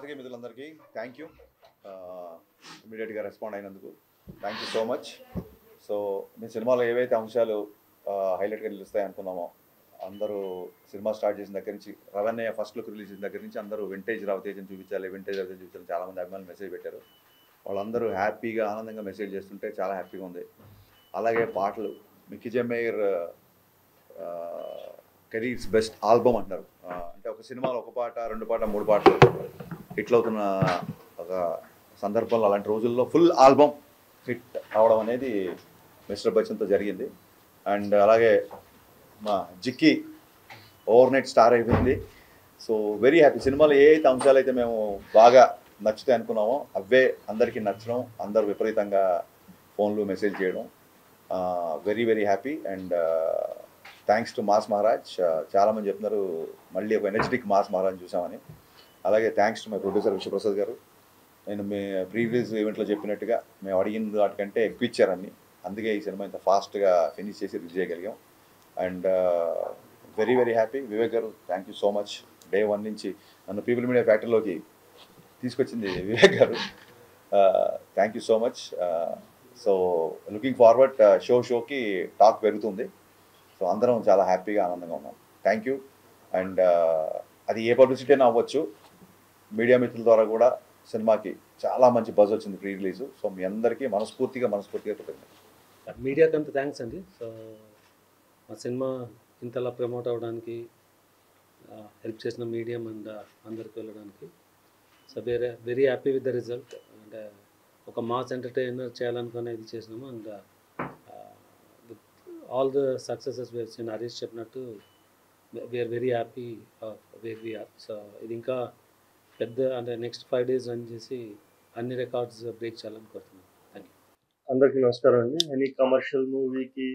పాతికే మిత్రులందరికీ thank you ఇమీడియట్గా respond అయినందుకు thank you so much. So మీ సినిమాలో ఏవైతే అంశాలు హైలైట్గా నిలుస్తాయి అనుకున్నామో అందరూ సినిమా స్టార్ట్ చేసిన దగ్గర నుంచి రవణయ్య ఫస్ట్ లుక్ రిలీజ్ చేసిన దగ్గర నుంచి అందరూ వింటేజ్ రవితేజని చూపించాలి, వింటేజ్ రవితేజని చూపించాలి చాలామంది అభిమానులు మెసేజ్ పెట్టారు. వాళ్ళందరూ హ్యాపీగా ఆనందంగా మెసేజ్ చేస్తుంటే చాలా హ్యాపీగా ఉంది. అలాగే పాటలు మిక్కీ జమేర్ కెరీర్స్ బెస్ట్ ఆల్బమ్ అంటారు. అంటే ఒక సినిమాలో ఒక పాట, రెండు పాట, మూడు పాటలు హిట్ అవుతున్న ఒక సందర్భంలో అలాంటి రోజుల్లో ఫుల్ ఆల్బమ్ హిట్ అవడం అనేది మిస్టర్ బచ్చన్తో జరిగింది. అండ్ అలాగే మా జిక్కి ఓవర్ నైట్ స్టార్ అయిపోయింది. So very happy. సినిమాలో ఏ అయితే అంశాలు అయితే మేము బాగా నచ్చుతాయి అనుకున్నామో అవే అందరికీ నచ్చడం, అందరూ విపరీతంగా ఫోన్లు మెసేజ్ చేయడం very very happy. And thanks to mass Maharaj. చాలామంది చెప్తున్నారు మళ్ళీ ఒక ఎనర్జెటిక్ మాస్ మహారాజ్ చూసామని. అలాగే thanks to my producer Vishwaprasad గారు. నేను మీ ప్రీవియస్ ఈవెంట్లో చెప్పినట్టుగా మేము అడిగిన వాటికంటే ఎక్కువ ఇచ్చారని, అందుకే ఈ సినిమా ఇంత ఫాస్ట్గా ఫినిష్ చేసి రిలీజ్ చేయగలిగాం. And very very happy. Vivek garu thank you so much. Day 1 నుంచి నన్ను పీపుల్ మీడియా ఫ్యాక్టరీలోకి తీసుకొచ్చింది Vivek garu. Thank you so much. So looking forward షోకి టాక్ పెరుగుతుంది. సో అందరం చాలా హ్యాపీగా ఆనందంగా ఉన్నాం. Thank you. అండ్ అది ఏ పబ్లిసిటీ అయినా అవ్వచ్చు, మీడియా మిత్రుల ద్వారా కూడా సినిమాకి చాలా మంచి బజ్ వచ్చింది ప్రీ రిలీజ్. సో మీ అందరికీ మనస్ఫూర్తిగా మీడియాకి అంత థ్యాంక్స్ అండి. సో మా సినిమా ఇంతలా ప్రమోట్ అవ్వడానికి హెల్ప్ చేసిన మీడియం అండ్ అందరికి వెళ్ళడానికి. So very happy with the result. అంటే ఒక మాస్ ఎంటర్టైనర్ చేయాలనుకునే ఇది చేసినాము. And all the successes where seen Harish చెప్పినట్టు we are very happy where we are. So ఇది ఇంకా పెద్ద అంటే నెక్స్ట్ 5 days రన్ చేసి అన్ని రికార్డ్స్ బ్రేక్ చేయాలని కోరుతున్నాను. Thank you. అందరికీ నమస్కారం అండి. ఎనీ కమర్షియల్ మూవీకి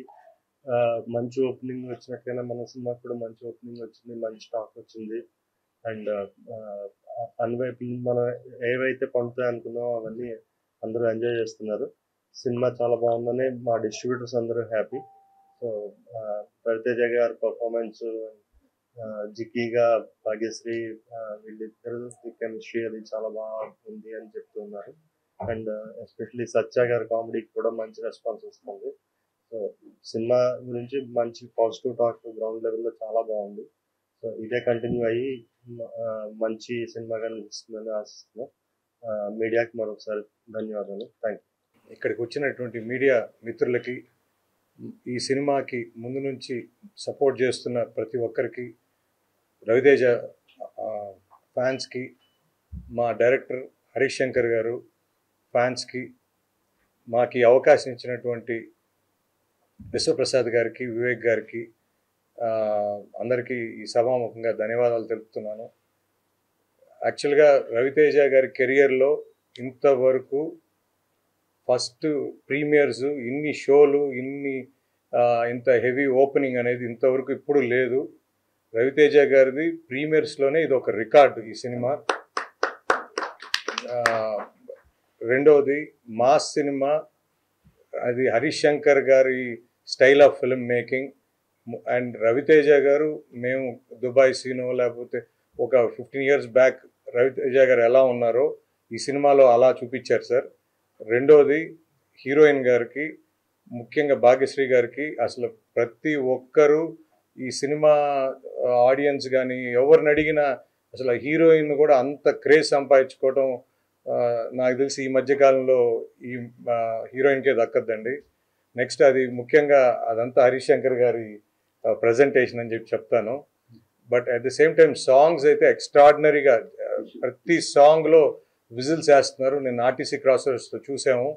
మంచి ఓపెనింగ్ వచ్చినట్టుగానే మన సినిమాకి కూడా మంచి ఓపెనింగ్ వచ్చింది, మంచి స్టాక్ వచ్చింది. అండ్ అన్వైపు మనం ఏవైతే పండుతాయి అనుకున్నామో అవన్నీ అందరూ ఎంజాయ్ చేస్తున్నారు. సినిమా చాలా బాగుందని మా డిస్ట్రిబ్యూటర్స్ అందరూ హ్యాపీ. సో రవితేజ గారి పర్ఫార్మెన్స్, జిక్కీగా భాగ్యశ్రీ, వీళ్ళిద్దరు కెమిస్ట్రీ అది చాలా బాగుంది అని చెప్తున్నారు. అండ్ ఎస్పెషలీ సత్య గారి కామెడీకి కూడా మంచి రెస్పాన్స్ వస్తుంది. సో సినిమా గురించి మంచి పాజిటివ్ టాక్ గ్రౌండ్ లెవెల్లో చాలా బాగుంది. సో ఇదే కంటిన్యూ అయ్యి మంచి సినిమాగా నిలుస్తుందని ఆశిస్తున్నాం. మీడియాకి మరొకసారి ధన్యవాదాలు. Thank you. ఇక్కడికి వచ్చినటువంటి మీడియా మిత్రులకి, ఈ సినిమాకి ముందు నుంచి సపోర్ట్ చేస్తున్న ప్రతి ఒక్కరికి, రవితేజ ఫ్యాన్స్కి, మా డైరెక్టర్ హరీష్ శంకర్ గారు ఫ్యాన్స్కి, మాకు అవకాశం ఇచ్చినటువంటి విశ్వప్రసాద్ గారికి, వివేక్ గారికి, అందరికీ ఈ సభాముఖంగా ధన్యవాదాలు తెలుపుతున్నాను. యాక్చువల్గా రవితేజ గారి కెరియర్లో ఇంతవరకు ఫస్ట్ ప్రీమియర్స్, ఇన్ని షోలు, ఇంత హెవీ ఓపెనింగ్ అనేది ఇంతవరకు ఇప్పుడు లేదు. రవితేజ గారిది ప్రీమియర్స్లోనే ఇది ఒక రికార్డు ఈ సినిమా. రెండవది మాస్ సినిమా, అది హరీష్ శంకర్ గారి style of film making. And Raviteja గారు, మేము దుబాయ్ సీనో లేకపోతే ఒక 15 years బ్యాక్ రవితేజ గారు ఎలా ఉన్నారో ఈ సినిమాలో అలా చూపించారు సార్. రెండోది హీరోయిన్ గారికి, ముఖ్యంగా భాగ్యశ్రీ గారికి, అసలు ప్రతి ఒక్కరూ ఈ సినిమా ఆడియన్స్ కానీ ఎవరిని అడిగినా అసలు హీరోయిన్ కూడా అంత క్రేజ్ సంపాదించుకోవడం నాకు తెలిసి ఈ మధ్యకాలంలో ఈ హీరోయిన్కే దక్కద్దండి. నెక్స్ట్ అది ముఖ్యంగా అదంతా హరీష్ శంకర్ గారి ప్రజెంటేషన్ అని చెప్తాను. But at the same time songs అయితే ఎక్స్ట్రాడినరీగా, ప్రతి సాంగ్లో విజిల్స్ వేస్తున్నారు. నేను ఆర్టీసీ క్రాసర్స్తో చూసాము.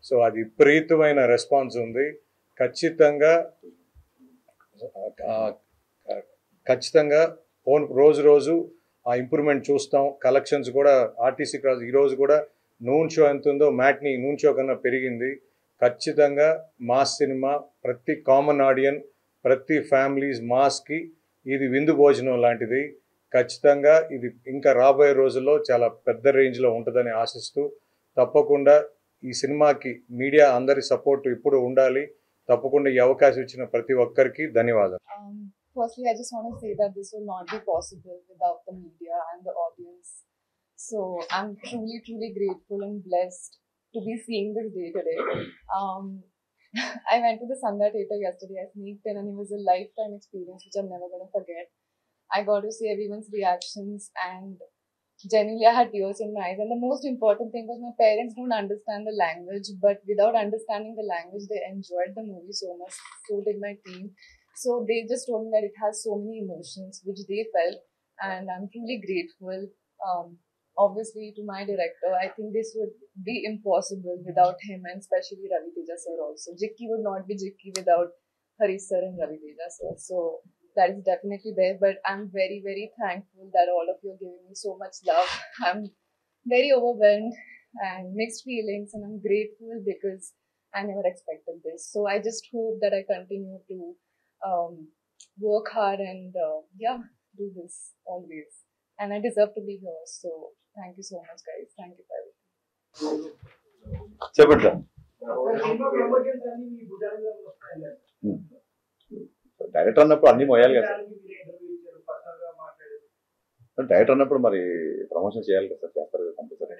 సో అది విపరీతమైన రెస్పాన్స్ ఉంది. ఖచ్చితంగా రోజు ఆ ఇంప్రూవ్మెంట్ చూస్తాం. కలెక్షన్స్ కూడా ఆర్టీసీ క్రాస్ ఈరోజు కూడా నూన్ షో ఎంత ఉందో మ్యాట్ని నూన్ షో కన్నా పెరిగింది. ఖచ్చితంగా మాస్ సినిమా, ప్రతి కామన్ ఆడియన్, ప్రతి ఫ్యామిలీస్ మాస్కి ఇది విందు భోజనం లాంటిది. ఖచ్చితంగా ఇది ఇంకా రాబోయే రోజుల్లో చాలా పెద్ద రేంజ్లో ఉంటుందని ఆశిస్తూ, తప్పకుండా ఈ సినిమాకి మీడియా అందరి సపోర్ట్ ఇప్పుడు ఉండాలి. తప్పకుండా ఈ అవకాశం ఇచ్చిన ప్రతి ఒక్కరికి ధన్యవాదాలు. Firstly, I just want to say that this will not be possible without the media and the audience So I'm truly, truly grateful and blessed to be seeing this day today. I went to the Sandhya Theatre yesterday. I sneaked in and it was a lifetime experience which I'm never going to forget. I got to see everyone's reactions and genuinely I had tears in my eyes. And the most important thing was my parents don't understand the language, but without understanding the language, they enjoyed the movie so much. So did my team. So they just told me that it has so many emotions which they felt, and I'm truly grateful. Obviously, to my director, I think this would be impossible without him, and especially Ravi Teja sir also. Jikki would not be Jikki without Harish sir and Ravi Teja sir. So that is definitely there, but I'm very, very thankful that all of you are giving me so much love. I'm very overwhelmed and mixed feelings, and I'm grateful because I never expected this. So I just hope that I continue to work hard and do this always. And I deserve to be here. So thank you so much, guys. Thank you for everything. చెప్పండి sir. Director అన్నప్పుడు అన్ని మోయాలి కదా sir. Director అన్నప్పుడు మరి promotion చేయాలి కదా sir, చేస్తారు కదా కంపల్సరీ.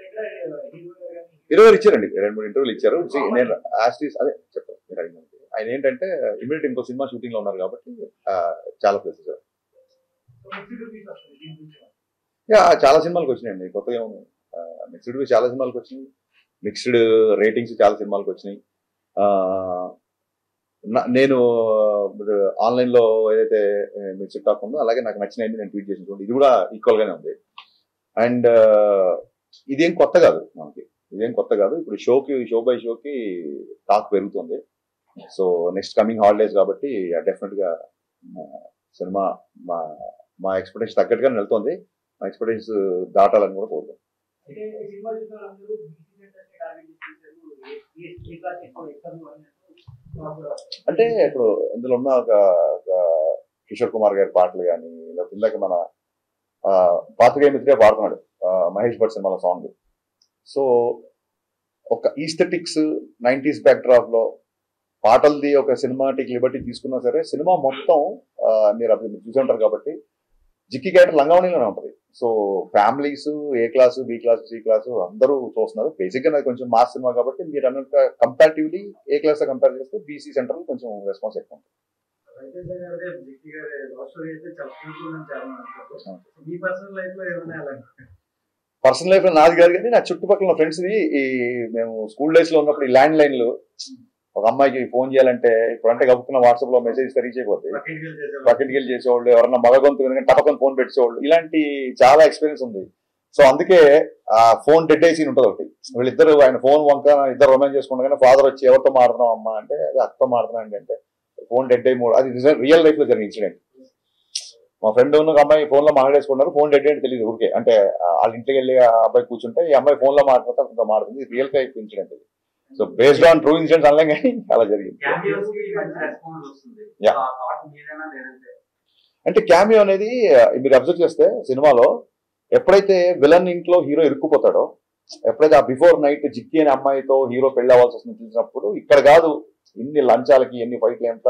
20 ఇచ్చారండి, 2-3 ఇంటర్వ్యూలు ఇచ్చారు. నేను యాస్టీస్ అదే చెప్తాను మీరు అడిగినది. ఆయన ఏంటంటే ఇమీడియట్ ఇంకో సినిమా షూటింగ్ లో ఉన్నారు కాబట్టి చాలా ప్లేసెస్ చాలా సినిమాలకు వచ్చినాయండి. కొత్తగా ఏమున్నాయి, మిక్స్డ్ చాలా సినిమాలకు వచ్చినాయి, మిక్స్డ్ రేటింగ్స్ చాలా సినిమాలకు వచ్చినాయి. నేను ఆన్లైన్లో ఏదైతే మిక్స్డ్ టాక్ ఉందో అలాగే నాకు నచ్చినవి నేను ట్వీట్ చేసిన ఇది కూడా ఈక్వల్ గానే ఉంది. అండ్ ఇదేం కొత్త కాదు మనకి, ఇదేం కొత్త కాదు. ఇప్పుడు షో బై షోకి టాక్ పెరుగుతుంది. సో నెక్స్ట్ కమింగ్ హాలిడేస్ కాబట్టి డెఫినెట్ గా సినిమా మా ఎక్స్పెక్టేషన్ తగ్గట్టుగానే వెళ్తుంది. మా ఎక్స్పెక్టేషన్స్ దాటాలని కూడా కోరుకుంటున్నాం. అంటే ఇప్పుడు ఇందులో ఉన్న ఒక కిషోర్ కుమార్ గారి పాటలు కానీ, లేకపోతే ఇందాక మన పాత్రికేయ మిత్రే పాడుతున్నాడు మహేష్ భట్ సినిమాలో సాంగ్. సో ఒక ఈస్థెటిక్స్ 90s బ్యాక్డ్రాప్ లో పాటలది ఒక సినిమాటిక్ లిబర్టీ తీసుకున్నా సరే సినిమా మొత్తం మీరు అది చూసి ఉంటారు కాబట్టి జిక్కి క్యారెక్టర్ లంగావణిలోనే ఉంటుంది. So families A class, B class, C class అందరూ చూస్తున్నారు. బేసిక్ గా అది కొంచెం మాస్ సినిమా కాబట్టి మీరు అన్నట్టు కంపారిటివ్లీ ఏ క్లాస్ తో కంపేర్ చేస్తే బీసీ సెంటర్ కొంచెం రెస్పాన్స్ ఎక్కువ ఉంటుంది. పర్సనల్ లైఫ్ లో నాది కాదు కానీ నా చుట్టుపక్కల ఫ్రెండ్స్ మేము స్కూల్ డేస్ లో ఉన్నప్పుడు ఈ ల్యాండ్ లైన్లు ఒక అమ్మాయికి ఫోన్ చేయాలంటే ఇప్పుడంటే గబుక్కున్న వాట్సాప్ లో మెసేజ్ రీచ్ అయిపోతాయి. బకెట్కి వెళ్ళి చేసేవాళ్ళు, ఎవరన్నా మగ గొంతు టపకని ఫోన్ పెట్టేవాళ్ళు, ఇలాంటి చాలా ఎక్స్పీరియన్స్ ఉంది. సో అందుకే ఆ ఫోన్ డెడ్ అయ్యి సీన్ ఉంటుంది ఒకటి. వీళ్ళిద్దరు ఆయన ఫోన్ వంక ఇద్దరు రొమాన్స్ చేసుకుంటా ఫాదర్ వచ్చి ఎవరితో మారుతున్నాం అమ్మా అంటే అది అక్కతో మారుతున్నాం అంటే ఫోన్ డెడ్ అయ్యి అది రియల్ లైఫ్ లో జరిగిన ఇన్సిడెంట్. మా ఫ్రెండ్ ఉన్న అమ్మాయి ఫోన్ లో మాట్లాడేసుకున్నారు, ఫోన్ డెడ్ అంటే తెలియదు ఊరికే. అంటే వాళ్ళ ఇంటికి వెళ్ళి ఆ అబ్బాయి కూర్చుంటే ఈ అమ్మాయి ఫోన్ లో మాట్లాడితే అతనితో మారుతుంది. రియల్ లైఫ్ ఇన్సిడెంట్ ఇది. So based on true incidents అనలే కానీ అలా జరిగింది. అంటే క్యామియో అనేది మీరు అబ్జర్వ్ చేస్తే సినిమాలో ఎప్పుడైతే విలన్ ఇంట్లో హీరో ఇరుక్కుపోతాడో, ఎప్పుడైతే ఆ బిఫోర్ నైట్ జిక్కి అనే అమ్మాయితో హీరో పెళ్లి అవ్వాల్సి వస్తుంది చూసినప్పుడు ఇక్కడ కాదు ఎన్ని లంచాలకి ఎన్ని ఫైట్లు ఎంత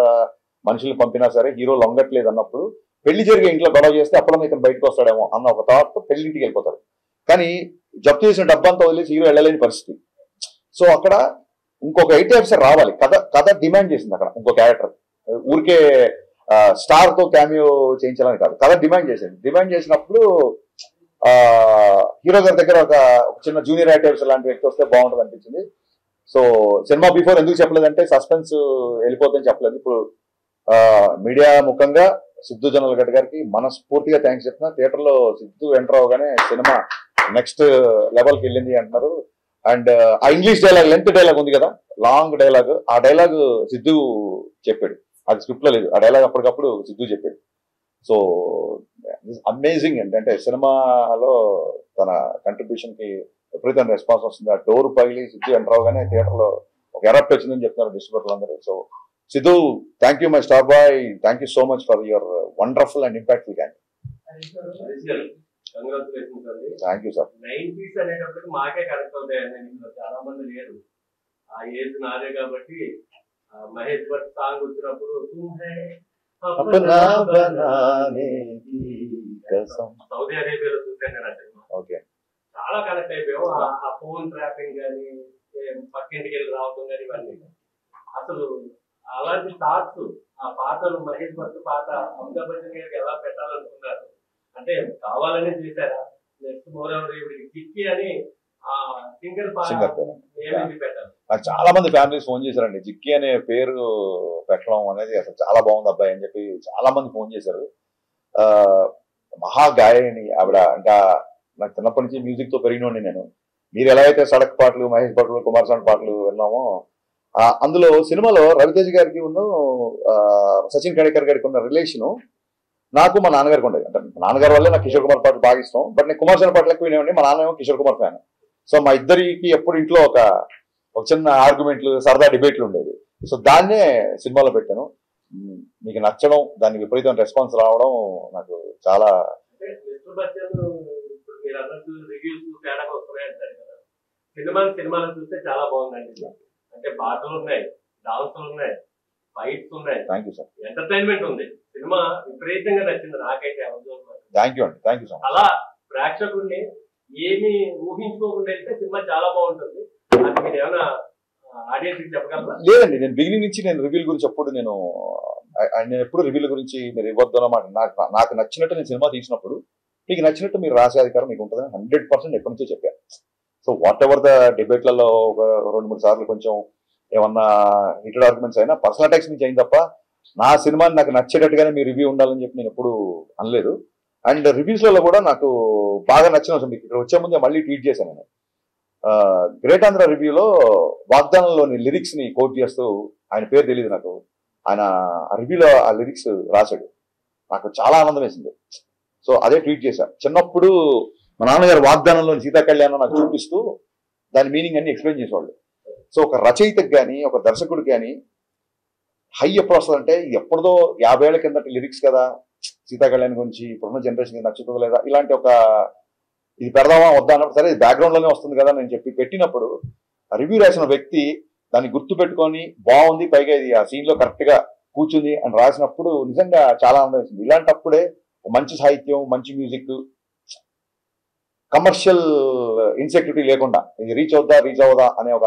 మనుషులు పంపినా సరే హీరో లొంగట్లేదు అన్నప్పుడు పెళ్లి జరిగే ఇంట్లో గొడవ చేస్తే అప్పుడు ఇతను బయటకు వస్తాడేమో అన్న ఒక థాట్ పెళ్లింటికి వెళ్ళిపోతాడు. కానీ జప్తు చేసిన డబ్బంతా వదిలేసి హీరో వెళ్ళలేని పరిస్థితి. సో అక్కడ ఇంకొక ఐటీ ఆఫీసర్ రావాలి, కథ డిమాండ్ చేసింది. అక్కడ ఇంకో క్యారెక్టర్ ఊరికే స్టార్ తో క్యామియో చేయించాలని కాదు, కథ డిమాండ్ చేసింది. డిమాండ్ చేసినప్పుడు హీరో గారి దగ్గర ఒక చిన్న జూనియర్ ఐటీ ఆఫీసర్ లాంటి వ్యక్తి వస్తే బాగుంటుంది అనిపించింది. సో సినిమా బిఫోర్ ఎందుకు చెప్పలేదంటే సస్పెన్స్ వెళ్ళిపోతుందని చెప్పలేదు. ఇప్పుడు మీడియా ముఖంగా సిద్ధు జొన్నలగడ్డ గారికి మనస్ఫూర్తిగా థ్యాంక్స్ చెప్తున్నా. థియేటర్ లో సిద్ధు ఎంటర్ అవగానే సినిమా నెక్స్ట్ లెవెల్కి వెళ్ళింది అంటున్నారు. అండ్ ఆ ఇంగ్లీష్ డైలాగ్, లెంత్ డైలాగ్ ఉంది కదా, లాంగ్ డైలాగ్, ఆ డైలాగ్ సిద్ధు చెప్పాడు, అది స్క్రిప్ట్ లో లేదు. ఆ డైలాగ్ అప్పటికప్పుడు సిద్ధు చెప్పాడు. సో అమేజింగ్ అంటే సినిమాలో తన కంట్రిబ్యూషన్ కి ఎప్పుడైతే రెస్పాన్స్ వస్తుంది, ఆ డోర్ పగిలి సిద్ధు ఎంటర్ అవగానే థియేటర్ లో ఒక ఎరప్ట్ వచ్చిందని చెప్తున్నారు డిస్ట్రిబ్యూటర్లు అందరూ. So Siddhu, thank you my star boy, thank you so much for your wonderful and impactful candidate. Thank you sir. 90s అనేటప్పటికి మాకే కరెక్ట్ అవుతాయండి, ఇందులో చాలా మంది లేరు. ఆ ఏజ్ నాదే కాబట్టి మహేష్ భట్ సాంగ్ వచ్చినప్పుడు సౌదీ అరేబియాలో చూసాను నేను ఆ సినిమా. ఓకే. చాలా కనెక్ట్ అయిపోయాం. ఆ ఫోన్ ట్రాపింగ్ కానీ, పక్కింటికి వెళ్ళి రావడం కానీ, ఇవన్నీ అసలు అలాంటి థాట్స్ ఆ పాటలు మహేష్ భట్ పాట అమితాబ్ బచ్చన్ గారికి ఎలా పెట్టాలనుకున్నారు అంటే కావాలనే చేశారా? నెక్స్ట్ మోరవర్ జిక్కి అని ఆ సింగర్ ఏమి పెట్టారు? నాకు చాలా మంది ఫ్యామిలీస్ ఫోన్ చేశారండి. జిక్కి అనే పేరు పెట్టడం అనేది అసలు చాలా బాగుంది అబ్బాయి అని చెప్పి చాలా మంది ఫోన్ చేశారు. మహా గాయని ఆవిడ. ఇంకా నాకు చిన్నప్పటి నుంచి మ్యూజిక్ తో పెరిగినోండి నేను. మీరు ఎలా అయితే సడక్ పాటలు, మహేష్ భట్లు, కుమారస్వామి పాటలు విన్నామో అందులో సినిమాలో రవితేజ్ గారికి ఉన్న సచిన్ కడేకర్ గారికి ఉన్న రిలేషను నాకు మా నాన్నగారికి ఉండేది. అంటే మా నాన్నగారి వల్లే నాకు కిషోర్ కుమార్ పాటలు బాగా ఇష్టం. బట్ నేను కుమారస్వామి పాటలు ఎక్కువ వినేవాడిని. మా నాన్న ఏమో కిషోర్ కుమార్ ఫ్యాన్. సో మా ఇద్దరికి ఎప్పుడు ఇంట్లో ఒక చిన్న ఆర్గ్యుమెంట్లు, సరదా డిబేట్లు ఉండేది. సో దాన్నే సినిమాలో పెట్టాను. మీకు నచ్చడం, దానికి విపరీతమైన రెస్పాన్స్ రావడం నాకు చాలా. సినిమాలు చూస్తే చాలా బాగుందండి. అంటే పాటలు ఉన్నాయి, డాన్సులు ఉన్నాయి, ఫైట్స్ ఉన్నాయి. Thank you sir. ఎంటర్టైన్మెంట్ ఉంది. సినిమా విపరీతంగా నచ్చింది నాకైతే. థ్యాంక్ యూ అండి. Thank you so much. అలా ప్రేక్షకుడిని ఏమి ఊహించుకోకుండా వెళ్తే సినిమా చాలా బాగుంటుంది. అది మీరు ఏమైనా ఆడియన్స్ చెప్పగలరా? లేదండి, నేను బిగినింగ్ నుంచి నేను రివ్యూల గురించి ఎప్పుడు నేను ఎప్పుడు రివ్యూల గురించి మీరు ఇవ్వద్దు అన్నమాట. నాకు నచ్చినట్టు నేను సినిమా తీసినప్పుడు మీకు నచ్చినట్టు మీరు రాసే అధికారం మీకు ఉంటుందని 100% ఎప్పటి నుంచో చెప్పాను. సో వాట్ ఎవర్ ద డిబేట్లలో ఒక 2-3 సార్లు కొంచెం ఏమన్నా హీటెడ్ ఆర్గ్యుమెంట్స్ అయినా పర్సనల్ అటాక్స్ నుంచి అయింది తప్ప నా సినిమాని నాకు నచ్చేటట్టుగానే మీ రివ్యూ ఉండాలని చెప్పి నేను ఎప్పుడు అనలేదు. అండ్ రివ్యూస్లలో కూడా నాకు బాగా నచ్చిన మీకు ఇక్కడ వచ్చే ముందే మళ్ళీ ట్వీట్ చేశాను నేను. గ్రేట్ ఆంధ్ర రివ్యూలో వాగ్దానంలోని లిరిక్స్ ని కోట్ చేస్తూ, ఆయన పేరు తెలియదు నాకు, ఆయన ఆ రివ్యూలో ఆ లిరిక్స్ రాశాడు. నాకు చాలా ఆనందం వేసింది. సో అదే ట్వీట్ చేశాను. చిన్నప్పుడు మా నాన్నగారు వాగ్దానంలోని సీతా కళ్యాణం నాకు చూపిస్తూ దాని మీనింగ్ అన్ని ఎక్స్ప్లెయిన్ చేసేవాళ్ళు. సో ఒక రచయితకు కానీ ఒక దర్శకుడికి కానీ హై ఎప్పుడు వస్తుందంటే ఎప్పుడుదో 50 ఏళ్ల కిందటి లిరిక్స్ కదా, సీతా కళ్యాణ్ గురించి ఇప్పుడున్న జనరేషన్ నచ్చుతుందో లేదా, ఇలాంటి ఒక ఇది పెడదామా వద్దా అన్నప్పుడు సరే బ్యాక్గ్రౌండ్ లోనే వస్తుంది కదా నేను చెప్పి పెట్టినప్పుడు రివ్యూ రాసిన వ్యక్తి దాన్ని గుర్తు పెట్టుకొని బాగుంది, పైగా ఇది ఆ సీన్ లో కరెక్ట్ గా కూర్చుంది అని రాసినప్పుడు నిజంగా చాలా ఆనందం వేసింది. ఇలాంటప్పుడే మంచి సాహిత్యం, మంచి మ్యూజిక్, కమర్షియల్ ఇన్సెక్యూరిటీ లేకుండా ఇది రీచ్ అవుదా అనే ఒక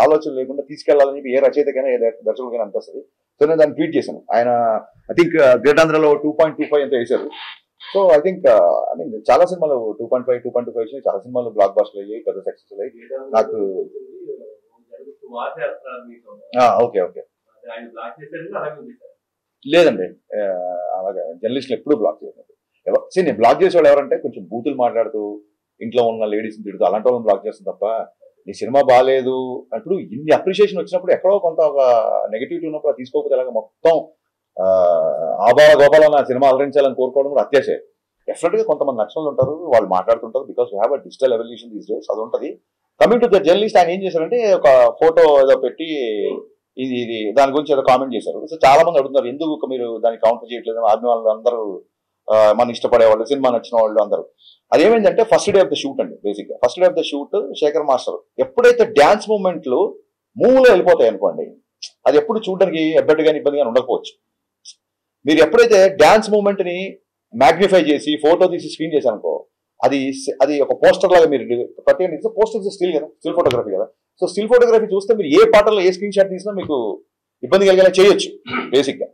ఆలోచన లేకుండా తీసుకెళ్లాలని చెప్పి ఏ రచయితకైనా ఏ దర్శకుడికైనా అనిపిస్తుంది. సో నేను దాన్ని ట్వీట్ చేశాను. ఆయన ఐ థింక్ గ్రేట్ ఆంధ్రలో 2.25 ఎంతో వేశారు. So I think I mean చాలా సినిమాలు 2.5, 2.25 వచ్చినాయి. చాలా సినిమాలు బ్లాక్ బస్టర్ అయ్యాయి, పెద్ద సక్సెస్ అయ్యాయి. నాకు ఓకే ఓకే లేదండి, అలాగే జర్నలిస్టులు ఎప్పుడు బ్లాక్ చేయలేదు. నేను బ్లాక్ చేసేవాళ్ళు ఎవరంటే కొంచెం బూతులు మాట్లాడుతూ ఇంట్లో ఉన్న లేడీస్ని తిడుతూ అలాంటి వాళ్ళని బ్లాక్ చేస్తుంది తప్ప నీ సినిమా బాగాలేదు అప్పుడు ఇన్ని అప్రిషియేషన్ వచ్చినప్పుడు ఎక్కడో కొంత ఒక నెగిటివిటీ ఉన్నప్పుడు అది తీసుకోకపోతే అలాగే మొత్తం ఆబాల గోపాల నా సినిమా అలరించాలని కోరుకోవడం కూడా అత్యాశయం. డెఫినెట్ గా కొంతమంది నక్షలు ఉంటారు, వాళ్ళు మాట్లాడుతుంటారు. Because we have a digital evolution these days, అది ఉంటుంది. కమింగ్ టు ద జర్నలిస్ట్, ఆయన ఏం చేశారంటే ఒక ఫోటో ఏదో పెట్టి ఇది దాని గురించి ఏదో కామెంట్ చేశారు. సో చాలా మంది అడుగుతున్నారు ఎందుకు మీరు దాన్ని కౌంటర్ చేయట్లేదు, అభిమానులు అందరూ మన ఇష్టపడేవాళ్ళు, సినిమా నచ్చిన వాళ్ళు అందరూ. అదేమైందంటే first day of the shoot అండి. బేసిక్ గా first day of the shoot Shekhar master ఎప్పుడైతే డ్యాన్స్ మూవ్మెంట్లు మూవ్లో వెళ్ళిపోతాయి అనుకోండి, అది ఎప్పుడు చూడడానికి ఎబ్బెట్టుగా ఇబ్బందిగా ఉండకపోవచ్చు. మీరు ఎప్పుడైతే డ్యాన్స్ మూవ్మెంట్ ని మ్యాగ్నిఫై చేసి ఫోటో తీసి స్క్రీన్ చేశారనుకో, అది ఒక పోస్టర్ లాగా మీరు ప్రత్యేకంగా పోస్టర్ స్టిల్ కదా, స్టిల్ ఫోటోగ్రఫీ కదా. సో స్టిల్ ఫోటోగ్రఫీ చూస్తే మీరు ఏ పాటలో ఏ స్క్రీన్ షాట్ తీసినా మీకు ఇబ్బంది కలిగేలా చేయొచ్చు బేసిక్ గా.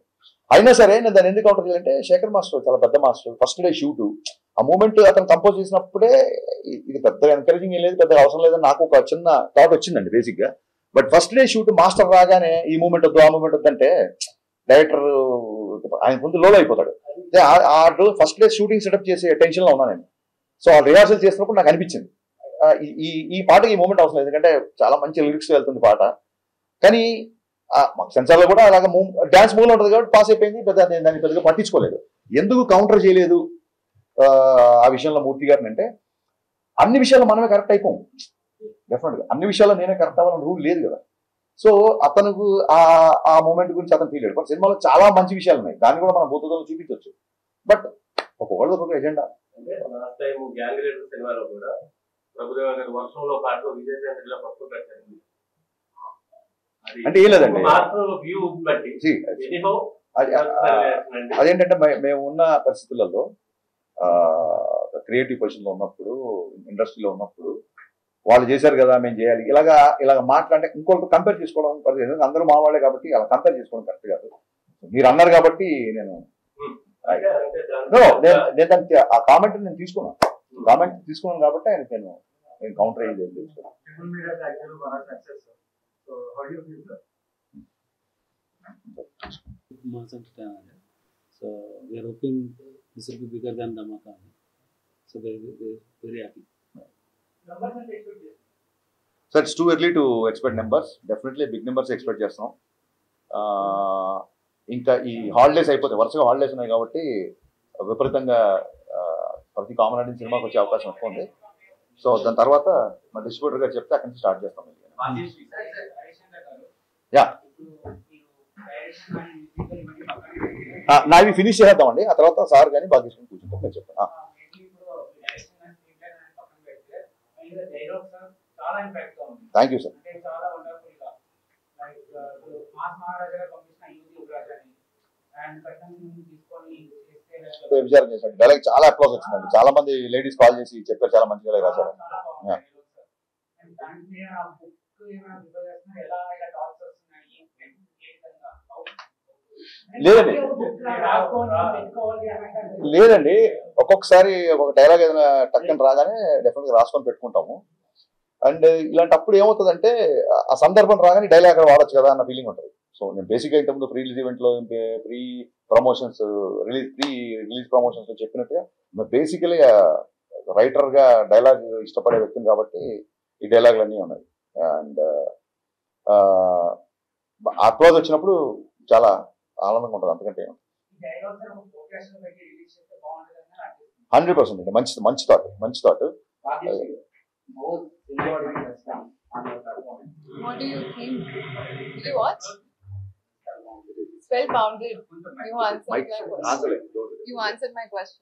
అయినా సరే నేను దాన్ని ఎందుకు కౌంటర్ చేయాలంటే శేఖర్ మాస్టర్ చాలా పెద్ద మాస్టర్. ఫస్ట్ డే షూట్ ఆ మూమెంట్ అతను కంపోజ్ చేసినప్పుడే ఇది పెద్దగా ఎంకరేజింగ్ ఏం లేదు, పెద్దగా అవసరం లేదని నాకు ఒక చిన్న థాట్ వచ్చిందండి బేసిక్ గా. But first day shoot master రాగానే ఈ మూమెంట్ వద్దు ఆ మూమెంట్ వద్దంటే డైరెక్టర్ ఆయన ముందు లోలో అయిపోతాడు. ఆ ఫస్ట్ డే షూటింగ్ సెటప్ చేసే టెన్షన్ లో ఉన్నా నేను. సో ఆ రిహార్సల్ చేసినప్పుడు నాకు అనిపించింది ఈ పాటకి ఈ మూమెంట్ అవసరం లేదు, ఎందుకంటే చాలా మంచి లిరిక్స్ వెళ్తుంది పాట. కానీ మాకు సెన్సార్ లో కూడా అలాగే డాన్స్ మూవ్ ఉంటుంది కాబట్టి పాస్ అయిపోయింది, దాన్ని పెద్దగా పట్టించుకోలేదు. ఎందుకు కౌంటర్ చేయలేదు ఆ విషయంలో మూర్తి గారిని అంటే, అన్ని విషయాల్లో మనమే కరెక్ట్ అయిపోం. డెఫినెట్ గా అన్ని విషయాల్లో నేనే కరెక్ట్ అవ్వాలని రూల్ లేదు కదా. సో అతనికి ఆ మూమెంట్ గురించి అతను ఫీల్ అయ్యాడు. బట్ సినిమాలో చాలా మంచి విషయాలు ఉన్నాయి, దాన్ని కూడా మనం భూతతో చూపించవచ్చు. బట్ ఒక్కొక్క agenda. Last time gang leader సినిమాలో కూడా ప్రభుదేవ గారి వర్షంలో పాటలో విజయశాంతిలో పట్టు పెట్టండి అంటే ఏం లేదండి. అదేంటంటే మేము ఉన్న పరిస్థితులలో ఒక క్రియేటివ్ పొజిషన్లో ఉన్నప్పుడు, ఇండస్ట్రీలో ఉన్నప్పుడు వాళ్ళు చేశారు కదా మేము చేయాలి ఇలాగ మాట్లాడే ఇంకొకరు కంపేర్ చేసుకోవడం ఎందుకంటే అందరూ మా వాళ్ళే కాబట్టి అలా కంపేర్ చేసుకోవడం కరెక్ట్ కాదు. మీరు అన్నారు కాబట్టి నేను నేను దానికి ఆ కామెంట్ నేను తీసుకున్నాను కాబట్టి ఆయన నేను కౌంటర్ అయ్యేది తెలుసుకున్నాను. Mass entertainment. So we are hoping this will be bigger than Dhamaka. So very happy. So it's too early to expect numbers. Definitely big numbers expect చేస్తున్నాం. ఇంకా ఈ హాలిడేస్ అయిపోతాయి, వరుసగా హాలిడేస్ ఉన్నాయి కాబట్టి విపరీతంగా ప్రతి కామన్ సినిమాకి వచ్చే అవకాశం ఎక్కువ ఉంది. సో దాని తర్వాత మా డిస్ట్రిబ్యూటర్ గారు చెప్తే అక్కడి నుంచి స్టార్ట్ చేస్తాం. యా నావి ఫినిష్ చేద్దామండి, ఆ తర్వాత సార్ కానీ బాగా తీసుకుని కూర్చుంటాం. నేను చెప్తాను. Thank you sir. విచారం చేశాను, డైలాగ్ చాలా అప్లాస్ వచ్చిందండి. చాలా మంది లేడీస్ కాల్ చేసి చెప్పారు చాలా మంచి డైలాగ్ రాశారు. లేదండి ఒక్కొక్కసారి ఒక డైలాగ్ ఏదైనా టక్కని రాగానే డెఫినెట్ గా రాసుకొని పెట్టుకుంటాము. అండ్ ఇలాంటప్పుడు ఏమవుతుందంటే ఆ సందర్భం రాగానే డైలాగ్ అక్కడ వాడచ్చు కదా అన్న ఫీలింగ్ ఉంటుంది. సో నేను బేసిక్గా ఇంతకుముందు ప్రీ రిలీజ్ ఈవెంట్లో ప్రీ రిలీజ్ ప్రమోషన్స్ లో చెప్పినట్టుగా బేసికలీ రైటర్గా డైలాగ్ ఇష్టపడే వ్యక్తిని కాబట్టి ఈ డైలాగులు అన్నీ ఉన్నాయి. అండ్ ఆ క్లోజ్ వచ్చినప్పుడు చాలా ఆనందంగా ఉంటుంది. అంతకంటే 100% అండి. మంచి thought. What do you think? Did you watch? Spellbounded. You answered my question.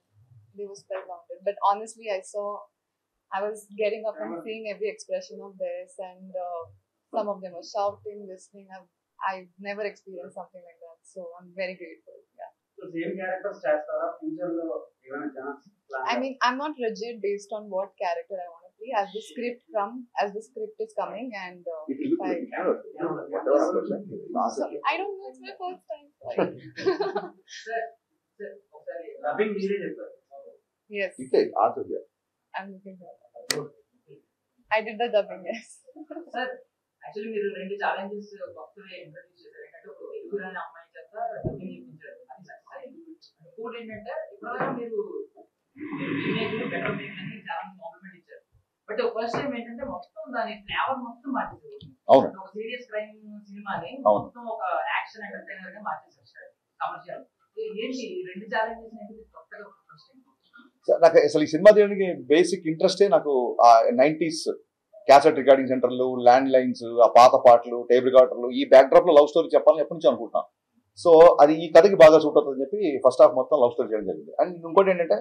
They were spellbounded. But honestly, I was getting up and seeing every expression of theirs, and some of them were shouting, listening. I've never experienced something like that, so I'm very grateful. Yeah. So same characters chestara future lo evana chance plan. I mean, I'm not rigid based on what character I want to play. As the script is coming, and if I don't know, it's my first time. Sir, dubbing needed it. Yes. I'm looking for that. I did the dubbing, yes. Sir, actually మీరు రెండు challenges కొత్తగా introduce చేశారు. ఏంటంటే ఒక తెలుగు అనే అమ్మాయి చేత dubbing చేయించారు, అది సక్సెస్ అయింది. ఇంకోటి ఏంటంటే ఇప్పటివరకు మీరు రీమేక్లు బెటర్ మేక్ అని చాలా మంది కాంప్లిమెంట్ ఇచ్చారు. బట్ ఫస్ట్ టైం ఏంటంటే మొత్తం దాని ఫ్లేవర్ మొత్తం మార్చేసారు. ఒక సీరియస్ క్రైమ్ సినిమాని మొత్తం ఒక యాక్షన్ ఎంటర్టైనర్ గా మార్చేసారు కమర్షియల్. ఏంటి రెండు ఛాలెంజెస్ అనేది కొత్తగా ఫస్ట్ టైం? నాకు అసలు ఈ సినిమా తీయడానికి బేసిక్ ఇంట్రెస్టే నాకు ఆ 90s క్యాసెట్ రికార్డింగ్ సెంటర్లు, ల్యాండ్ లైన్స్, ఆ పాత పాటలు, టేప్ రికార్డర్లు, ఈ బ్యాక్డ్రాప్ లో లవ్ స్టోరీ చెప్పాలని ఎప్పటి నుంచి అనుకుంటున్నాను. సో అది ఈ కథకి బాగా సూట్ అవుతుందని చెప్పి ఫస్ట్ హాఫ్ మొత్తం లవ్ స్టోరీ చేయడం జరిగింది. అండ్ ఇంకోటి ఏంటంటే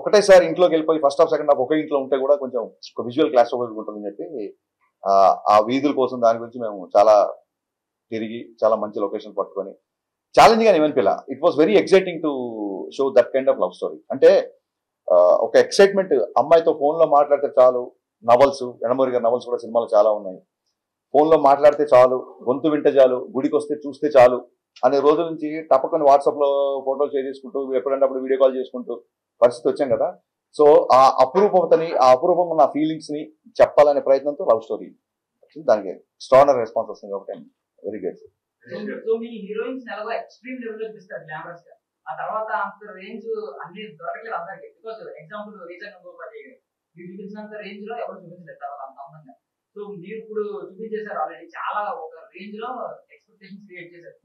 ఒకటేసారి ఇంట్లోకి వెళ్ళిపోయి ఫస్ట్ హాఫ్ సెకండ్ హాఫ్ ఒకే ఇంట్లో ఉంటే కూడా కొంచెం ఒక విజువల్ క్లాస్ ఉంటుందని చెప్పి ఆ వీధుల కోసం దాని గురించి మేము చాలా తిరిగి చాలా మంచి లొకేషన్ పట్టుకొని ఛాలెంజింగ్ అని ఏమనిపిలా. It was very exciting to show that kind of love story. అంటే ఒక ఎక్సైట్మెంట్, అమ్మాయితో ఫోన్లో మాట్లాడితే చాలు, నవల్స్ ఎడమూరి గారి నవల్స్ కూడా సినిమాలు చాలా ఉన్నాయి, ఫోన్లో మాట్లాడితే చాలు, గొంతు వింటే చాలు, గుడికి వస్తే చూస్తే చాలు అనే రోజుల నుంచి తప్పకుండా వాట్సాప్లో ఫోటోలు షేర్ చేసుకుంటూ ఎప్పుడంటే అప్పుడు వీడియో కాల్ చేసుకుంటూ పరిస్థితి వచ్చాం కదా. సో ఆ అపురూపం ఉన్న ఫీలింగ్స్ని చెప్పాలనే ప్రయత్నంతో లవ్ స్టోరీ దానికి ఎక్స్ట్రార్డినరీ రెస్పాన్స్ వస్తుంది కాబట్టి వెరీ గ్రేట్ఫుల్. సో మీ హీరోయిన్స్ ఎలాగో ఎక్స్ట్రీమ్ లెవెల్లో చూపిస్తారు గ్లామరస్ గా, ఆ తర్వాత అంత రేంజ్ అన్ని దొరకలేదు అందరికి. బికాజ్ ఎగ్జాంపుల్ రీజన్ గోపాల్ మీరు చూపించినంత రేంజ్ లో ఎవరు చూపించలేదు తర్వాత అంత అందంగా. సో మీరు ఇప్పుడు చూపించేశారు ఆల్రెడీ, చాలా ఒక రేంజ్ లో ఎక్స్పెక్టేషన్స్ క్రియేట్ చేశారు.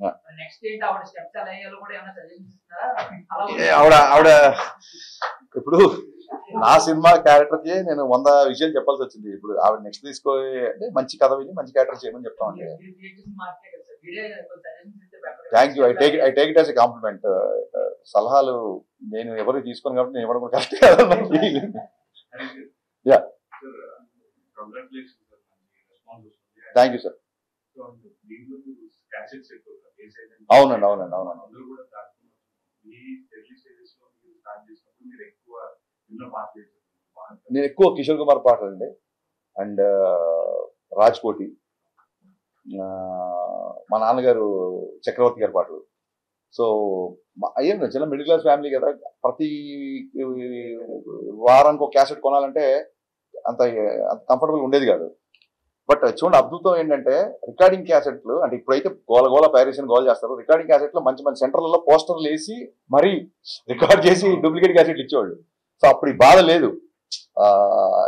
నెక్స్ట్ ఏంటి ఆవిడ స్టెప్స్ ఎలా అయ్యాలో కూడా ఏమైనా సజెషన్స్ ఇస్తారా? ఆవిడ ఇప్పుడు నా సినిమా క్యారెక్టర్కి నేను 100 విషయాలు చెప్పాల్సి వచ్చింది. ఇప్పుడు ఆవిడ నెక్స్ట్ తీసుకోవాలి అంటే మంచి కథ విని మంచి క్యారెక్టర్ చేయమని చెప్తామండి. Thank you. I take it as a compliment. సలహాలు నేను ఎవరికి తీసుకోను కాబట్టి నేను ఇవ్వడం కూడా కరెక్ట్ కాదు. Yeah, thank you sir. అవునండి. మీరు ఎక్కువ ఎన్నో పాటలు నేను ఎక్కువ కిషోర్ కుమార్ పాటలు అండి, అండ్ రాజ్కోటి, మా నాన్నగారు చక్రవర్తి గారి పాటలు. సో అయ్యేం చిన్న మిడిల్ క్లాస్ ఫ్యామిలీ కదా, ప్రతి వారానికి ఒక క్యాసెట్ కొనాలంటే అంత కంఫర్టబుల్ ఉండేది కాదు. బట్ చూడండి అద్భుతం ఏంటంటే రికార్డింగ్ క్యాసెట్లు అంటే ఇప్పుడైతే గోల ప్యారిషన్ గోల్ చేస్తారు. రికార్డింగ్ క్యాసెట్లు మంచి మంచి సెంటర్లలో పోస్టర్లు వేసి మరీ రికార్డ్ చేసి డూప్లికేట్ క్యాసెట్లు ఇచ్చేవాళ్ళు. సో అప్పుడు ఈ బాధ లేదు,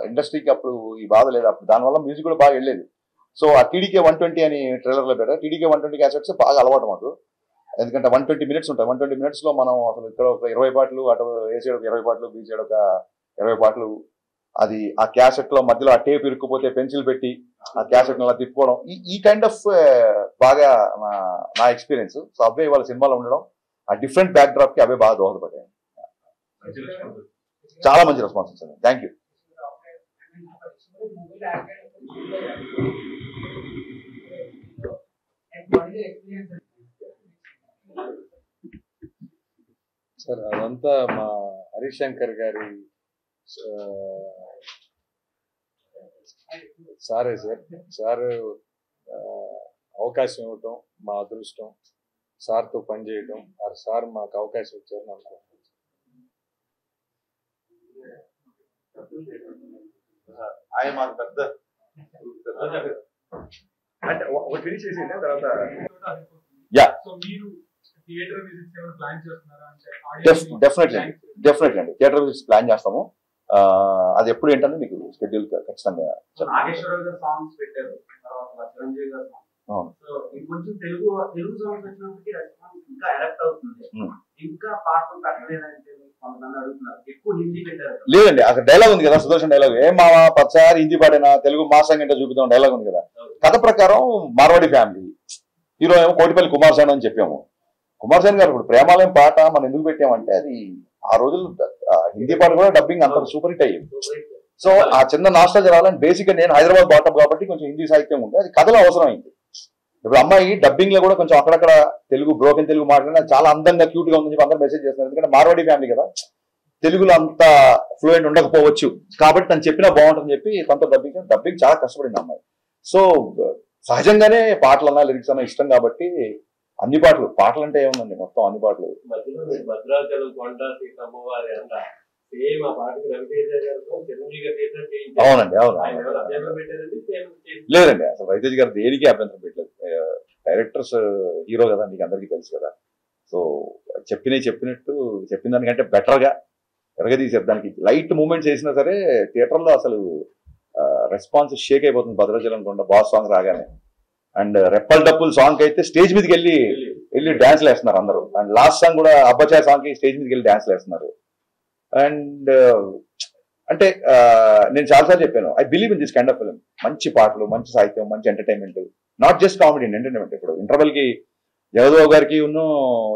ఇండస్ట్రీకి అప్పుడు ఈ బాధ లేదు. అప్పుడు దానివల్ల మ్యూజిక్ కూడా బాగా వెళ్ళేది. సో ఆ టీడీకే 120 అని ట్రైలర్లో పెట్టారు. టీడీకే 120 క్యాసెట్స్ బాగా అలవాటు మాకు, ఎందుకంటే 120 minutes ఉంటాయి. 120 minutes మనం అసలు ఇక్కడ ఒక 20 పాటలు, అటు ఏ సైడ్ ఒక 20 పాటలు, బీ సైడ్ ఒక 20 పాటలు. అది ఆ క్యాసెట్ లో మధ్యలో ఆ టేప్ ఇరుక్కుపోతే పెన్సిల్ పెట్టి ఆ క్యాసెట్ అలా తిప్పుకోవడం, ఈ కైండ్ ఆఫ్ బాగా నా ఎక్స్పీరియన్స్. సో అవే వాళ్ళ సినిమాలో ఉండడం, ఆ డిఫరెంట్ బ్యాక్ డ్రాప్ కి అవే బాగా దోహదపడ్డాయి. చాలా మంచి రెస్పాన్స్ వచ్చింది. Thank you. సార్ అదంతా మా హరిశంకర్ గారి సారే సార్. సార్ అవకాశం ఇవ్వటం మా అదృష్టం, సార్తో పనిచేయటం, సార్ మాకు అవకాశం ఇచ్చారని అనుకుంటున్నాను. ఆయన మాకు పెద్ద అంటే ఒకటి ఫినిష్ చేసి తర్వాత డెఫినెట్లీ అండి థియేటర్ విజిట్స్ ప్లాన్ చేస్తాము. అది ఎప్పుడు ఏంటంటే మీకు షెడ్యూల్ ఖచ్చితంగా. నాగేశ్వరరావు గారు సాంగ్స్ పెట్టారు, తర్వాత చిరంజీవి గారు సాంగ్స్. సో ఇంకొంచెం తెలుగు సాంగ్స్ వచ్చినప్పటికీ రెస్పాన్స్ ఇంకా ఎరక్ట్ అవుతుంది. ఇంకా పాటలు పెట్టలేదంటే కొంతమంది అడుగుతున్నారు. ఎక్కువ హిందీ పెట్టారు. లేదండి, అక్కడ డైలాగ్ ఉంది కదా, సుదర్శన్ డైలాగ్, ఏం మా పచ్చారి హిందీ పాడైనా తెలుగు మాసంగా ఏంటో చూపిద్దాం డైలాగ్ ఉంది కదా. కథ ప్రకారం మార్వాడి ఫ్యామిలీ, హీరో ఏమో కోటిపల్లి కుమార్ సేన్ అని చెప్పాము. కుమార్ సేన్ గారు ఇప్పుడు ప్రేమాలయం పాట మనం ఎందుకు పెట్టామంటే అది ఆ రోజులు హిందీ పాట కూడా డబ్బింగ్ అంత సూపర్ హిట్ అయ్యింది. సో ఆ చిన్న నాస్టాలజీ రావాలని బేసిక్ గా నేను హైదరాబాద్ బాటం కాబట్టి కొంచెం హిందీ సాహిత్యం ఉంది, అది కథలో అవసరం అయింది. ఇప్పుడు అమ్మాయి డబ్బింగ్ లో కూడా కొంచెం అక్కడక్కడ తెలుగు బ్రోకెన్ తెలుగు మాట్లాడినా చాలా అందంగా క్యూట్ గా ఉందని చెప్పి అందరూ మెసేజ్ చేస్తున్నారు. ఎందుకంటే మార్వాడి ఫ్యామిలీ కదా, తెలుగులో అంత ఫ్లూయెంట్ ఉండకపోవచ్చు కాబట్టి తను చెప్పినా బాగుంటుందని చెప్పి తనతో డబ్బింగ్ చాలా కష్టపడింది అమ్మాయి. సో సహజంగానే పాటలు అన్నా లిరిక్స్ అన్నా ఇష్టం కాబట్టి అన్ని పాటలు అంటే ఏముందండి మొత్తం అన్ని పాటలు. భద్రాచలం కొండ అమ్మవారి అంట సేమ్ ఆ పాటకి రవితేజ గారితో చిరంజీవి గారు. అవునండి, అవును. లేదండి, అసలు రవితేజ గారు దేనికి అభ్యంతరం పెట్టలేదు. డైరెక్టర్స్ హీరో కదా, మీకు అందరికీ తెలుసు కదా. సో చెప్పినట్టు చెప్పిన దానికంటే బెటర్ గా ఎరగదీసారు. దానికి లైట్ మూమెంట్స్ వేసినా సరే థియేటర్లో అసలు రెస్పాన్స్ షేక్ అయిపోతుంది. భద్రాచలం కొండ బాస్ సాంగ్ రాగానే, అండ్ రెప్పల్ డప్పుల్ సాంగ్ అయితే స్టేజ్ మీదకి వెళ్ళి డాన్స్లు వేస్తున్నారు అందరూ. అండ్ లాస్ట్ సాంగ్ కూడా అబ్బచాయ్ సాంగ్ కి స్టేజ్ మీదకి వెళ్ళి డాన్స్లు వేస్తున్నారు. అండ్ అంటే నేను చాలాసార్లు చెప్పాను, I believe in this kind of film. మంచి పాటలు, మంచి సాహిత్యం, మంచి entertainment, not just comedy, entertainment. ఇప్పుడు ఇంటర్వెల్ కి జగదేవ్ గారికి ఉన్న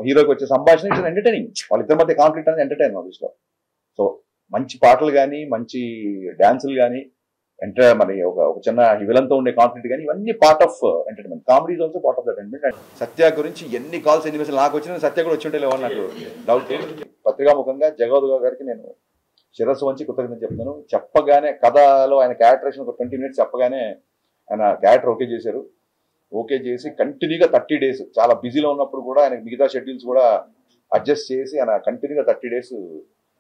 హీరోకి వచ్చే సంభాషణ ఇట్స్ ఎంటర్టైనింగ్. వాళ్ళిద్దరి మధ్య కాన్ఫ్లిక్ట్ అనేది ఎంటర్టైన్ మా దృష్టిలో. సో మంచి పాటలు కానీ, మంచి డాన్సులు కానీ, మరి ఒక చిన్న విలన్తో ఉండే కాన్ఫ్లిక్ట్ కానీ, ఇవన్నీ part of entertainment. Comedy is also part of that entertainment. Satya గురించి ఎన్ని కాల్స్ ఎన్ని మెసేజ్ నాకు వచ్చిన, సత్య కూడా వచ్చి ఉంటే లేవని నాకు డౌట్. పత్రికాముఖంగా జగదేవ్ గారికి నేను శిరస్సు వంచి కృతజ్ఞత చెప్తాను. చెప్పగానే కథలో ఆయన క్యారెక్టరేషన్ ఒక 20 minutes చెప్పగానే ఆయన క్యారెక్టర్ ఓకే చేశారు. ఓకే చేసి కంటిన్యూగా 30 days చాలా బిజీలో ఉన్నప్పుడు కూడా ఆయన మిగతా షెడ్యూల్స్ కూడా అడ్జస్ట్ చేసి ఆయన కంటిన్యూగా 30 days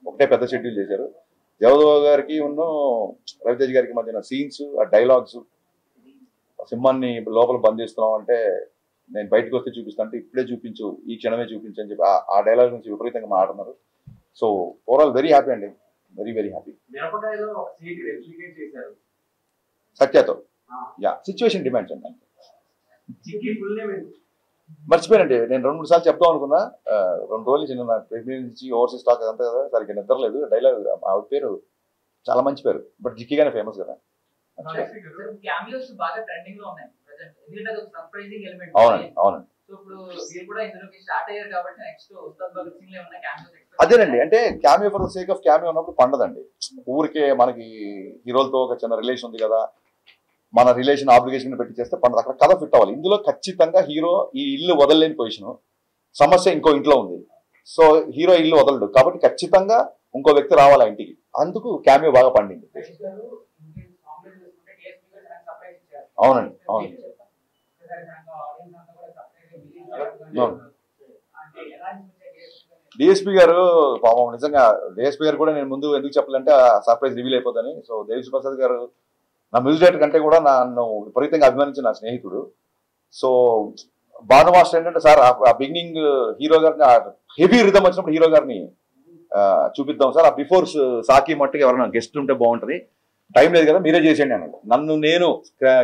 ఒకటే పెద్ద షెడ్యూల్ చేశారు. జగదేవ్ గారికి ఉన్న రవితేజ గారికి మధ్యన సీన్స్, ఆ డైలాగ్స్, సింహాన్ని లోపల బంధిస్తున్నాం అంటే నేను బయటకు వస్తే చూపిస్తాను అంటే ఇప్పుడే చూపించు, ఈ క్షణమే చూపించు అని చెప్పి ఆ డైలాగ్ నుంచి విపరీతంగా మాట్లాడుతున్నారు. సో ఓవరాల్ వెరీ హ్యాపీ అండి, వెరీ హ్యాపీ. సత్యతో సిచ్యువేషన్ డిమాండ్స్ అండి. మర్చిపోయానండి, నేను 2-3 సార్లు చెప్తాం అనుకున్నా. 2 రోజులు చిన్న ప్రెగ్నెన్సీ నుంచి ఓవర్సీస్ స్టాక్ అదంతా కదా, సరిగ్గా నిద్రలేదు. డైలాగ్ ఆవిడ పేరు చాలా మంచి పేరు, బట్ జిక్కిగానే ఫేమస్ కదా. అవునండి, అవునండి. అదేనండి, అంటే cameo for the sake of cameo ఉన్నప్పుడు పండదండి. ఊరికే మనకి హీరోలతో ఒక చిన్న రిలేషన్ ఉంది కదా, మన రిలేషన్ ఆబ్లిగేషన్ పెట్టి చేస్తే పండదు. అక్కడ కథ ఫిట్ అవ్వాలి. ఇందులో ఖచ్చితంగా హీరో ఈ ఇల్లు వదలలేని పొజిషన్, సమస్య ఇంకో ఇంట్లో ఉంది. సో హీరో ఇల్లు వదలడు కాబట్టి ఖచ్చితంగా ఇంకో వ్యక్తి రావాలా ఇంటికి, అందుకు క్యామియో బాగా పండింది. అవునండి, అవును. డిఎస్పీ గారు పాపం నిజంగా, డిఎస్పీ గారు కూడా నేను ముందు ఎందుకు చెప్పాలంటే సర్ప్రైజ్ రివీల్ అయిపోతుంది. సో దేవిశ్రీ ప్రసాద్ గారు నా మ్యూజిక్ డైరెక్టర్ కంటే కూడా నన్ను విపరీతంగా అభిమానించిన నా స్నేహితుడు. సో భాను మాస్టర్ ఏంటంటే, సార్ ఆ బిగినింగ్ హీరో గారిని హెవీ రిథమ్ వచ్చినప్పుడు హీరో గారిని చూపిద్దాం సార్, ఆ బిఫోర్ సాకి మట్టుకు ఎవరైనా గెస్ట్ ఉంటే బాగుంటుంది, టైం లేదు కదా మీరే చేసేయండి అన్నాడు. నన్ను నేను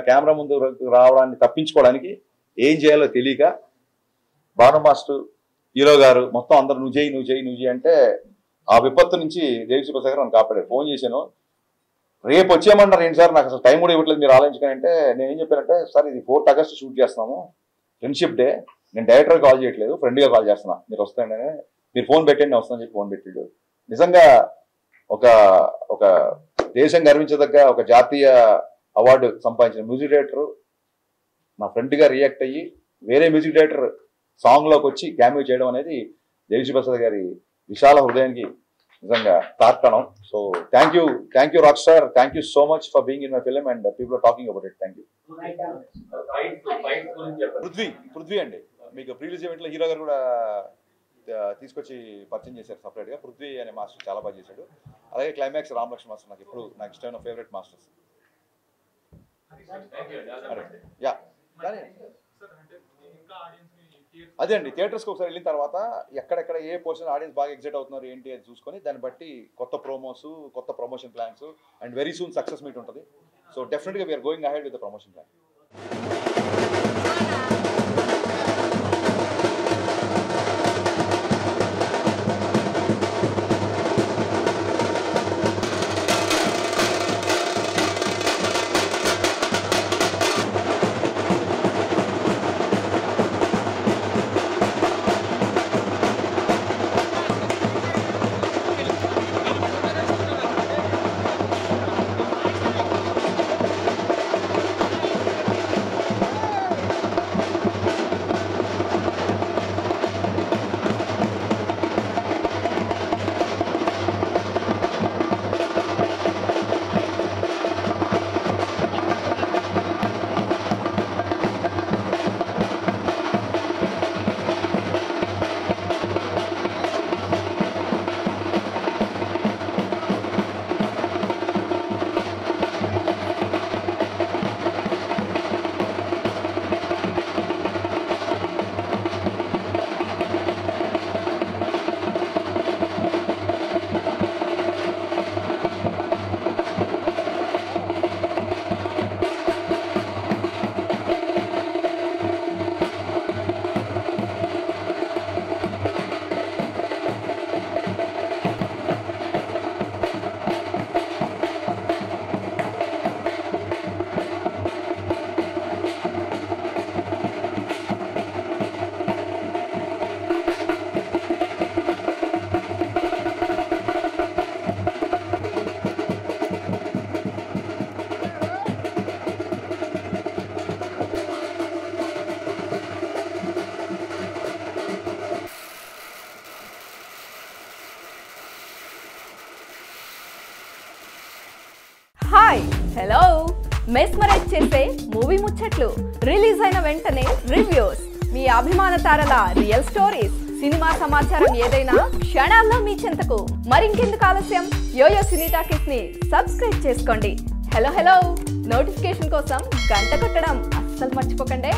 కెమెరా ముందు రావడాన్ని తప్పించుకోవడానికి ఏం చేయాలో తెలియక భాను మాస్టర్, హీరో గారు మొత్తం అందరు నువ్వు చేయి అంటే ఆ విపత్తు నుంచి దేవిశ్రీ ప్రసాద్ గారు నన్ను కాపాడారు. ఫోన్ చేశాను, రేపు వచ్చేయమన్నారు ఏంటి సార్, నాకు అసలు టైం కూడా ఇవ్వట్లేదు మీరు ఆలోచించుకొని అంటే, నేను ఏం చెప్పానంటే, సార్ ఇది 4th August షూట్ చేస్తున్నాము, ఫ్రెండ్షిప్ డే, నేను డైరెక్టర్ కాల్ చేయట్లేదు, ఫ్రెండ్గా కాల్ చేస్తున్నా, మీరు వస్తాండి, మీరు ఫోన్ పెట్టండి వస్తానని చెప్పి ఫోన్ పెట్టాడు. నిజంగా ఒక దేశం గర్వించదగ్గ ఒక జాతీయ అవార్డు సంపాదించిన మ్యూజిక్ డైరెక్టర్ నా ఫ్రెండ్గా రియాక్ట్ అయ్యి వేరే మ్యూజిక్ డైరెక్టర్ సాంగ్లోకి వచ్చి క్యామియో చేయడం అనేది దేవిశ్రీ ప్రసాద్ గారి విశాల హృదయానికి నిజంగా తార్కణం. So thank you rock star, thank you so much for being in my film and people are talking about it. Thank you. Prithvi అండి, మీకు ప్రీవియస్ ఈవెంట్లో హీరో గారు కూడా తీసుకొచ్చి పరిచయం చేశారు సపరేట్గా. పృథ్వీ అనే మాస్టర్ చాలా బాగా చేశాడు. అలాగే క్లైమాక్స్ రామలక్ష్మణ్ మాస్టర్ నాకు ఇష్టమైన ఫేవరెట్ మాస్టర్స్. యా, కానీ అదే అండి, థియేటర్స్కి ఒకసారి వెళ్ళిన తర్వాత ఎక్కడెక్కడ ఏ పోర్షన్ ఆడియన్స్ బాగా ఎగ్జైట్ అవుతున్నారు ఏంటి అని చూసుకొని దాన్ని బట్టి కొత్త ప్రోమోస్, కొత్త promotion plans and very soon success meet ఉంటుంది. సో డెఫినెట్గా we're going ahead with the promotion plan. Hi hello mesmerize చేసే మూవీ ముచ్చట్లు, రిలీజ్ అయిన వెంటనే రివ్యూస్, మీ అభిమాన తారల రియల్ స్టోరీస్, సినిమా సమాచారం ఏదైనా క్షణాల్లో మీ చెంతకు. మరింకెందుకు ఆలస్యం, యోయో సినీ టాకీస్ ని సబ్స్క్రైబ్ చేసుకోండి. హలో నోటిఫికేషన్ కోసం గంట కొట్టడం అస్సలు మర్చిపోకండి.